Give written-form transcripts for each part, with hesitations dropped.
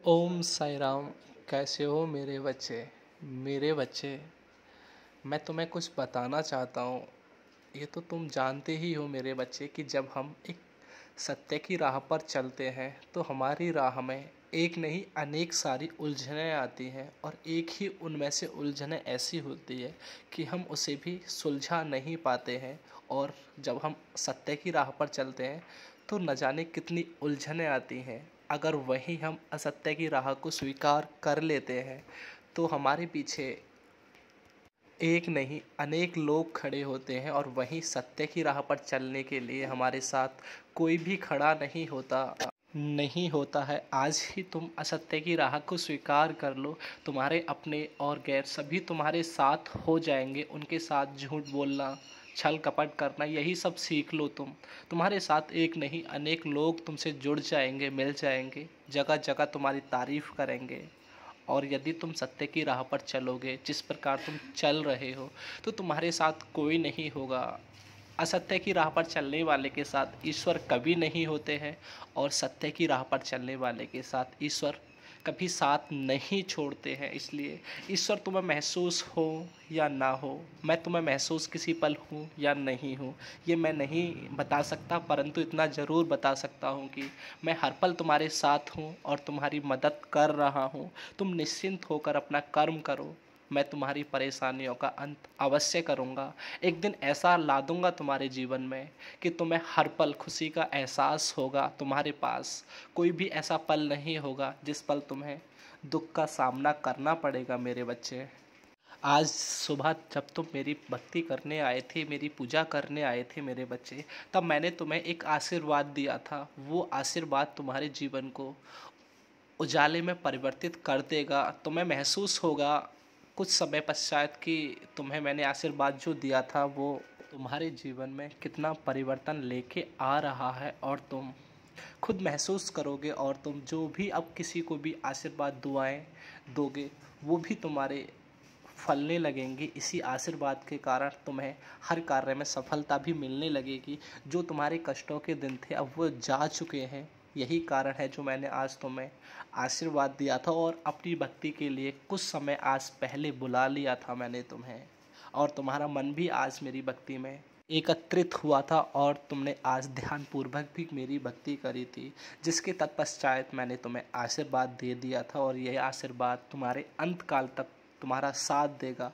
ओम साई राम। कैसे हो मेरे बच्चे। मैं तुम्हें कुछ बताना चाहता हूँ। ये तो तुम जानते ही हो मेरे बच्चे कि जब हम एक सत्य की राह पर चलते हैं तो हमारी राह में एक नहीं अनेक सारी उलझनें आती हैं, और एक ही उनमें से उलझनें ऐसी होती है कि हम उसे भी सुलझा नहीं पाते हैं। और जब हम सत्य की राह पर चलते हैं तो न जाने कितनी उलझनें आती हैं। अगर वहीं हम असत्य की राह को स्वीकार कर लेते हैं तो हमारे पीछे एक नहीं अनेक लोग खड़े होते हैं, और वहीं सत्य की राह पर चलने के लिए हमारे साथ कोई भी खड़ा नहीं होता है। आज ही तुम असत्य की राह को स्वीकार कर लो। तुम्हारे अपने और गैर सभी तुम्हारे साथ हो जाएंगे। उनके साथ झूठ बोलना, छल कपट करना, यही सब सीख लो तुम्हारे साथ एक नहीं अनेक लोग तुमसे जुड़ जाएंगे, मिल जाएंगे, जगह जगह तुम्हारी तारीफ करेंगे। और यदि तुम सत्य की राह पर चलोगे जिस प्रकार तुम चल रहे हो तो तुम्हारे साथ कोई नहीं होगा। असत्य की राह पर चलने वाले के साथ ईश्वर कभी नहीं होते हैं, और सत्य की राह पर चलने वाले के साथ ईश्वर कभी साथ नहीं छोड़ते हैं। इसलिए ईश्वर तुम्हें महसूस हो या ना हो, मैं तुम्हें महसूस किसी पल हूँ या नहीं हूँ, ये मैं नहीं बता सकता, परंतु इतना ज़रूर बता सकता हूँ कि मैं हर पल तुम्हारे साथ हूँ और तुम्हारी मदद कर रहा हूँ। तुम निश्चिंत होकर अपना कर्म करो। मैं तुम्हारी परेशानियों का अंत अवश्य करूँगा। एक दिन ऐसा ला दूंगा तुम्हारे जीवन में कि तुम्हें हर पल खुशी का एहसास होगा। तुम्हारे पास कोई भी ऐसा पल नहीं होगा जिस पल तुम्हें दुख का सामना करना पड़ेगा मेरे बच्चे। आज सुबह जब तुम मेरी भक्ति करने आए थे, मेरी पूजा करने आए थे मेरे बच्चे, तब मैंने तुम्हें एक आशीर्वाद दिया था। वो आशीर्वाद तुम्हारे जीवन को उजाले में परिवर्तित कर देगा। तुम्हें महसूस होगा कुछ समय पश्चात कि तुम्हें मैंने आशीर्वाद जो दिया था वो तुम्हारे जीवन में कितना परिवर्तन लेके आ रहा है, और तुम खुद महसूस करोगे। और तुम जो भी अब किसी को भी आशीर्वाद दुआएं दोगे वो भी तुम्हारे फलने लगेंगी। इसी आशीर्वाद के कारण तुम्हें हर कार्य में सफलता भी मिलने लगेगी। जो तुम्हारे कष्टों के दिन थे अब वो जा चुके हैं। यही कारण है जो मैंने आज तुम्हें आशीर्वाद दिया था, और अपनी भक्ति के लिए कुछ समय आज पहले बुला लिया था मैंने तुम्हें। और तुम्हारा मन भी आज मेरी भक्ति में एकत्रित हुआ था, और तुमने आज ध्यानपूर्वक भी मेरी भक्ति करी थी, जिसके तत्पश्चात मैंने तुम्हें आशीर्वाद दे दिया था। और यह आशीर्वाद तुम्हारे अंत काल तक तुम्हारा साथ देगा।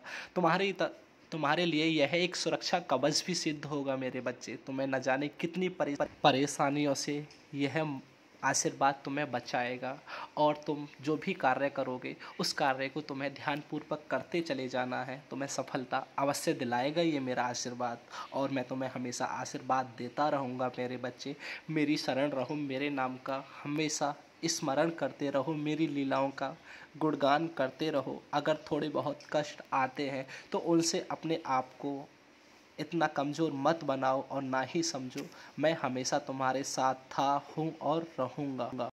तुम्हारे लिए यह एक सुरक्षा कवच भी सिद्ध होगा मेरे बच्चे। तुम्हें न जाने कितनी परेशानियों से यह आशीर्वाद तुम्हें बचाएगा। और तुम जो भी कार्य करोगे उस कार्य को तुम्हें ध्यानपूर्वक करते चले जाना है। तुम्हें सफलता अवश्य दिलाएगा ये मेरा आशीर्वाद, और मैं तुम्हें हमेशा आशीर्वाद देता रहूँगा मेरे बच्चे। मेरी शरण रहो, मेरे नाम का हमेशा स्मरण करते रहो, मेरी लीलाओं का गुणगान करते रहो। अगर थोड़े बहुत कष्ट आते हैं तो उनसे अपने आप को इतना कमज़ोर मत बनाओ और ना ही समझो। मैं हमेशा तुम्हारे साथ था, हूँ और रहूँगा।